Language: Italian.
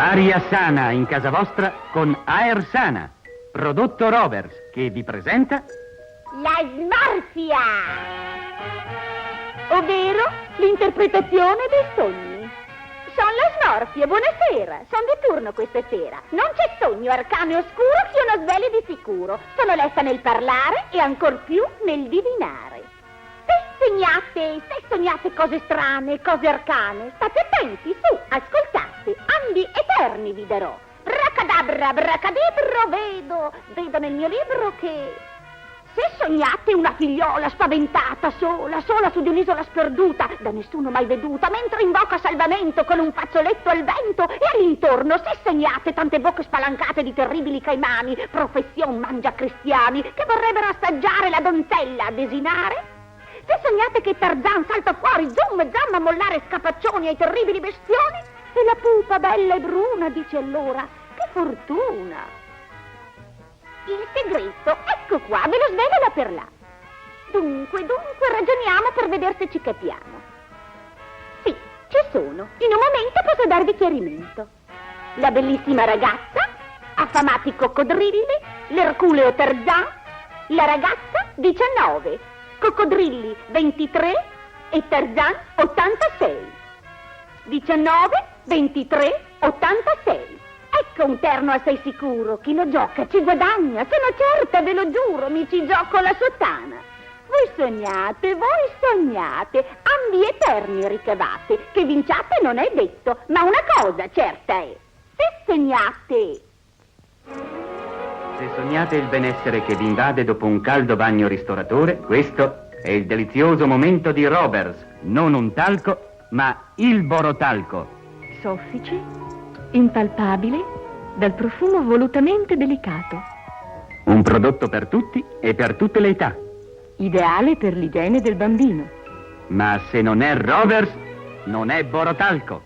Aria sana in casa vostra con Aer Sana, prodotto Rovers, che vi presenta la smorfia, ovvero l'interpretazione dei sogni. Sono la smorfia, buonasera, sono di turno questa sera. Non c'è sogno arcano e oscuro che io non sveli di sicuro. Sono lesta nel parlare e ancor più nel divinare. Se sognate cose strane, cose arcane, state attenti, su, ascoltate, andi eterni vi darò. Bracadabra, bracadebro, vedo nel mio libro che... Se sognate una figliola spaventata, sola su di un'isola sperduta, da nessuno mai veduta, mentre invoca salvamento con un fazzoletto al vento, e all'intorno, se sognate tante bocche spalancate di terribili caimani, profession mangia cristiani, che vorrebbero assaggiare la donzella a desinare, se sognate che Tarzan salta fuori, zoom e zam a mollare scapaccioni ai terribili bestioni, e la pupa bella e bruna dice allora, che fortuna! Il segreto, ecco qua, ve lo svelo là per là. Dunque, ragioniamo per vedere se ci capiamo. Sì, ci sono. In un momento posso darvi chiarimento. La bellissima ragazza, affamati coccodrilli, l'erculeo Tarzan, la ragazza 19, coccodrilli 23 e Tarzan 86. 19, 23, 86. Ecco un terno assai sicuro, chi lo gioca ci guadagna, sono certa, ve lo giuro, mi ci gioco la sottana. Voi sognate, ambi eterni ricavate, che vinciate non è detto, ma una cosa certa è, se sognate il benessere che vi invade dopo un caldo bagno ristoratore, questo è il delizioso momento di Rovers, non un talco, ma il borotalco. Soffice, impalpabile, dal profumo volutamente delicato. Un prodotto per tutti e per tutte le età. Ideale per l'igiene del bambino. Ma se non è Rovers, non è borotalco.